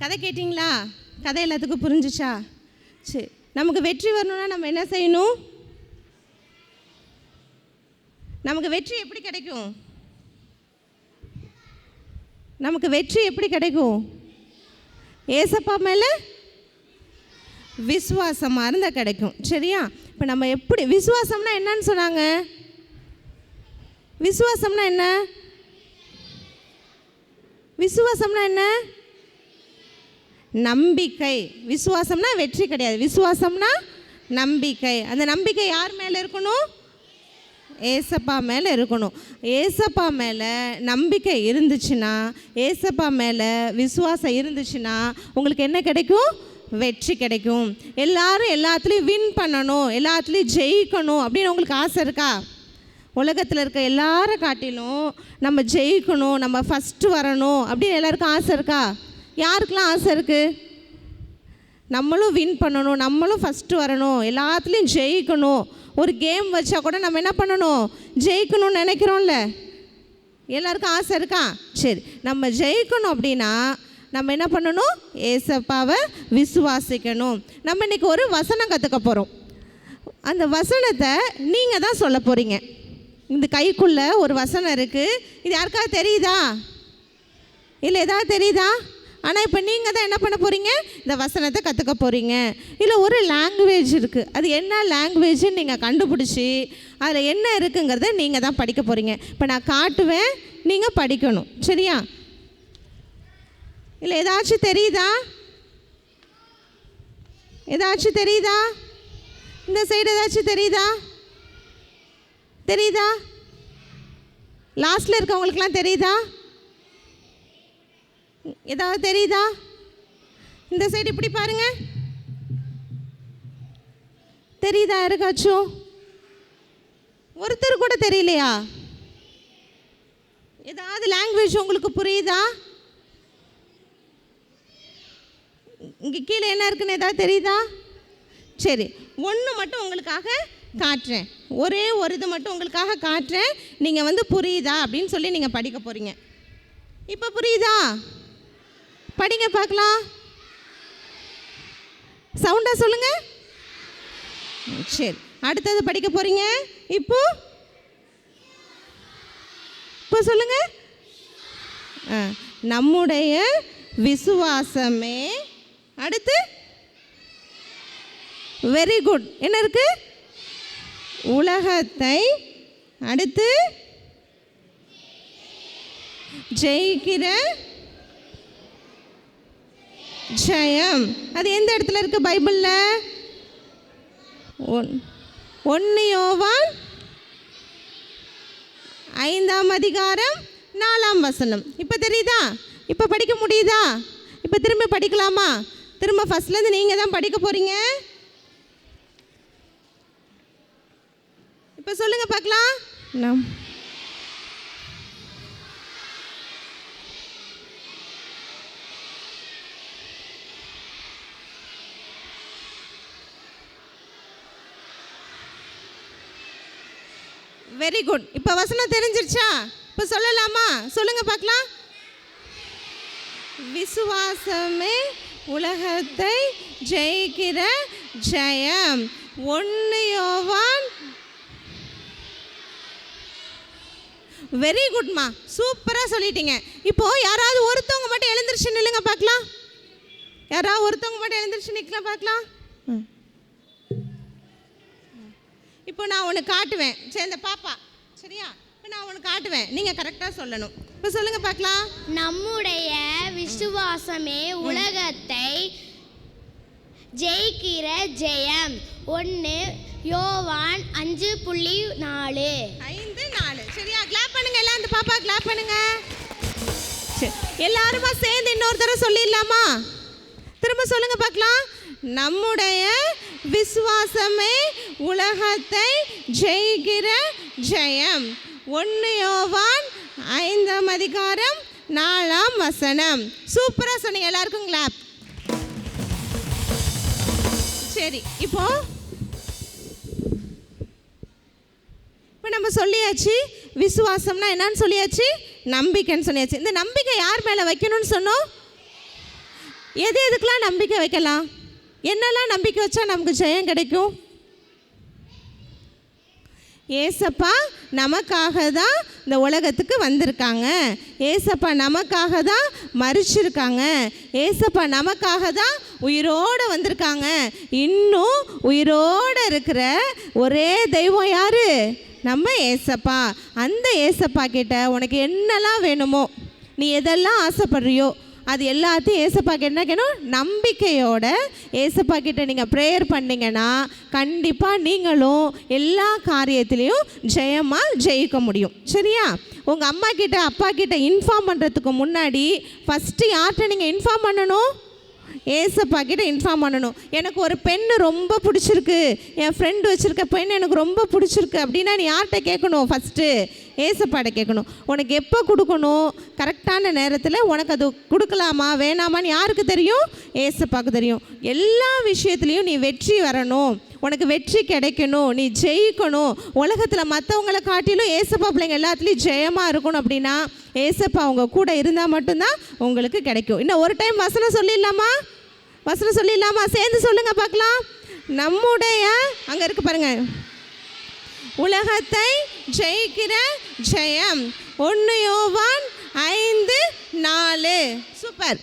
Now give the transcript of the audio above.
கதை கேட்டிங்களா? கதை எல்லாத்துக்கும் புரிஞ்சிச்சா? சரி, நமக்கு வெற்றி வரணும்னா நம்ம என்ன செய்யணும்? நமக்கு வெற்றி எப்படி கிடைக்கும்? நமக்கு வெற்றி எப்படி கிடைக்கும்? ஏசப்பா மேலே விசுவாசமாக இருந்தால் கிடைக்கும். சரியா? இப்போ நம்ம எப்படி விசுவாசம்னா என்னன்னு சொன்னாங்க? விசுவாசம்னா என்ன? விசுவாசம்னா என்ன? நம்பிக்கை. விசுவாசம்னா வெற்றி கிடையாது. விசுவாசம்னா நம்பிக்கை. அந்த நம்பிக்கை யார் மேலே இருக்கணும்? ஏசப்பா மேலே இருக்கணும். ஏசப்பா மேலே நம்பிக்கை இருந்துச்சுன்னா, ஏசப்பா மேலே விசுவாசம் இருந்துச்சுன்னா உங்களுக்கு என்ன கிடைக்கும்? வெற்றி கிடைக்கும். எல்லாரும் எல்லாத்துலேயும் வின் பண்ணணும், எல்லாத்துலேயும் ஜெயிக்கணும் அப்படின்னு உங்களுக்கு ஆசை இருக்கா? உலகத்தில் இருக்க எல்லாரை காட்டிலும் நம்ம ஜெயிக்கணும், நம்ம ஃபஸ்ட்டு வரணும் அப்படின்னு எல்லாருக்கும் ஆசை இருக்கா? யாருக்கெல்லாம் ஆசை இருக்குது? நம்மளும் வின் பண்ணணும், நம்மளும் ஃபஸ்ட்டு வரணும், எல்லாத்துலேயும் ஜெயிக்கணும். ஒரு கேம் வச்சா கூட நம்ம என்ன பண்ணணும்? ஜெயிக்கணும்னு நினைக்கிறோம்ல. எல்லாருக்கும் ஆசை இருக்கா? சரி, நம்ம ஜெயிக்கணும் அப்படின்னா நம்ம என்ன பண்ணணும்? ஏசப்பாவை விசுவாசிக்கணும். நம்ம இன்றைக்கி ஒரு வசனம் கற்றுக்க போகிறோம். அந்த வசனத்தை நீங்கள் தான் சொல்ல போகிறீங்க. இந்த கைக்குள்ளே ஒரு வசனம் இருக்குது. இது யாருக்காவது தெரியுதா? இல்லை ஏதாவது தெரியுதா? ஆனால் இப்போ நீங்கள் தான் என்ன பண்ண போகிறீங்க? இந்த வசனத்தை கற்றுக்க போகிறீங்க. இல்லை ஒரு லாங்குவேஜ் இருக்குது, அது என்ன லாங்குவேஜ்னு நீங்கள் கண்டுபிடிச்சி அதில் என்ன இருக்குங்கிறத நீங்கள் தான் படிக்க போகிறீங்க. இப்போ நான் காட்டுவேன், நீங்கள் படிக்கணும். சரியா? இல்லை ஏதாச்சும் தெரியுதா? ஏதாச்சும் தெரியுதா? இந்த சைடு ஏதாச்சும் தெரியுதா? தெரியுதா? லாஸ்ட்டில் இருக்கவங்களுக்கெல்லாம் தெரியுதா? ஏதாவது தெரியுதா? இந்த சைடு இப்படி பாருங்க, தெரியுதா யாருக்காச்சும்? ஒருத்தர் கூட தெரியலையா? ஏதாவது லாங்குவேஜ் உங்களுக்கு புரியுதா? இங்கே கீழே என்ன இருக்குன்னு ஏதாவது தெரியுதா? சரி, ஒன்று மட்டும் உங்களுக்காக காட்டுறேன். ஒரே ஒரு இது மட்டும் உங்களுக்காக காட்டுறேன். நீங்கள் புரியுதா அப்படின்னு சொல்லி நீங்கள் படிக்க போகிறீங்க. இப்போ புரியுதா? படிங்க பார்க்கலாம். சவுண்டாக சொல்லுங்கள். சரி, அடுத்தது படிக்க போகிறீங்க. இப்போ சொல்லுங்கள். நம்முடைய விசுவாசமே. அடுத்து வெரி குட். என்ன இருக்கு? உலகத்தை. அடுத்து ஜெயிக்கிற ஜெயம். அது எந்த இடத்துல இருக்கு பைபிளில்? 1 யோவான் 5ஆம் அதிகாரம் 4ஆம் வசனம். இப்போ தெரியுதா? இப்போ படிக்க முடியுதா? இப்போ திரும்ப படிக்கலாமா? திரும்ப ஃபஸ்ட்லேருந்து நீங்கள் தான் படிக்க போகிறீங்க. இப்போ சொல்லுங்கள் பார்க்கலாம். Very good. இப்போ வசனம் தெரிஞ்சிருச்சா? இப்போ சொல்லலாமா? சொல்லுங்க பார்க்கலாம். விசுவாசமே உலகத்தை ஜெயிக்கிற ஜெயம். 1 யோவான். வெரி குட்மா, சூப்பராக சொல்லிட்டீங்க. இப்போது யாராவது ஒருத்தவங்க மட்டும் எழுந்திரிச்சு நில்லுங்க பார்க்கலாம். யாராவது ஒருத்தவங்க மட்டும் எழுந்திரிச்சு நிற்கலாம் பார்க்கலாம். இப்போ நான் ஒன்று காட்டுவேன். சரி, இந்த பாப்பா சரியா? இப்போ நான் ஒன்று காட்டுவேன், நீங்கள் கரெக்டாக சொல்லணும். இப்போ சொல்லுங்கள் பார்க்கலாம். நம்முடைய விசுவாசமே உலகத்தை ஜெயிக்கிற ஜெயம். 1 யோவான் 5:4. 5:4. சரியா? கிளாப் பண்ணுங்க எல்லாம். அந்த பாப்பா கிளாப் பண்ணுங்க. சரி, எல்லாருமா சேர்ந்து இன்னொரு தடவை சொல்லிடலாமா? திரும்ப சொல்லுங்க பார்க்கலாம். நம்முடைய விசுவாசமே உலகத்தை ஜெயிக்கிற ஜெயம். 1 யோவான் 5ஆம் அதிகாரம் 4ஆம் வசனம். சூப்பராக சொன்னீங்க. எல்லாருக்கும் கிளாப். சரி, இப்போ நம்ம சொல்லியாச்சு விசுவாசம்னா என்னன்னு சொல்லியாச்சு, நம்பிக்கைன்னு சொல்லியாச்சு. இந்த நம்பிக்கை யார் மேலே வைக்கணும்னு சொன்னோம்? எது எதுக்கெலாம் நம்பிக்கை வைக்கலாம்? என்னெல்லாம் நம்பிக்கை வச்சா நமக்கு ஜெயம் கிடைக்கும்? ஏசப்பா நமக்காக தான் இந்த உலகத்துக்கு வந்திருக்காங்க. ஏசப்பா நமக்காக தான் மரிச்சிருக்காங்க. ஏசப்பா நமக்காக தான் உயிரோடு வந்திருக்காங்க. இன்னும் உயிரோடு இருக்கிற ஒரே தெய்வம் யார்? நம்ம ஏசப்பா. அந்த ஏசப்பா கிட்ட உனக்கு என்னெல்லாம் வேணுமோ, நீ எதெல்லாம் ஆசைப்படுறியோ அது எல்லாத்தையும் ஏசப்பா கிட்ட என்ன கேட்கணும்? நம்பிக்கையோட ஏசப்பா கிட்ட நீங்கள் ப்ரேயர் பண்ணிங்கன்னா கண்டிப்பாக நீங்களும் எல்லா காரியத்திலையும் ஜெயிக்க முடியும். சரியா? உங்கள் அம்மா கிட்ட அப்பா கிட்ட இன்ஃபார்ம் பண்ணுறதுக்கு முன்னாடி ஃபஸ்ட்டு யார்கிட்ட நீங்கள் இன்ஃபார்ம் பண்ணணும்? ஏசப்பா கிட்ட இன்ஃபார்ம் பண்ணணும். எனக்கு ஒரு பெண்ணு ரொம்ப பிடிச்சிருக்கு, என் ஃப்ரெண்டு வச்சுருக்க பெண் எனக்கு ரொம்ப பிடிச்சிருக்கு அப்படின்னா நீ யார்கிட்ட கேட்கணும்? ஃபஸ்ட்டு ஏசப்பாட்ட கேட்கணும். உனக்கு எப்போ கொடுக்கணும், கரெக்டான நேரத்தில் உனக்கு அது கொடுக்கலாமா வேணாமான்னு யாருக்கு தெரியும்? ஏசப்பாவுக்கு தெரியும். எல்லா விஷயத்துலேயும் நீ வெற்றி வரணும், உனக்கு வெற்றி கிடைக்கணும், நீ ஜெயிக்கணும், உலகத்தில் மற்றவங்களை காட்டிலும் ஏசப்பா பிள்ளைங்க எல்லாத்துலேயும் ஜெயமாக இருக்கணும் அப்படின்னா ஏசப்பா அவங்க கூட இருந்தால் மட்டும்தான் உங்களுக்கு கிடைக்கும். இன்னும் ஒரு டைம் வசனம் சொல்லிடலாமா? சேர்ந்து சொல்லுங்க பார்க்கலாம். நம்முடைய அங்கே இருக்கு பாருங்க, உலகத்தை ஜெயிக்கிற ஜெயம். 1 யோவான் 5:4. சூப்பர்.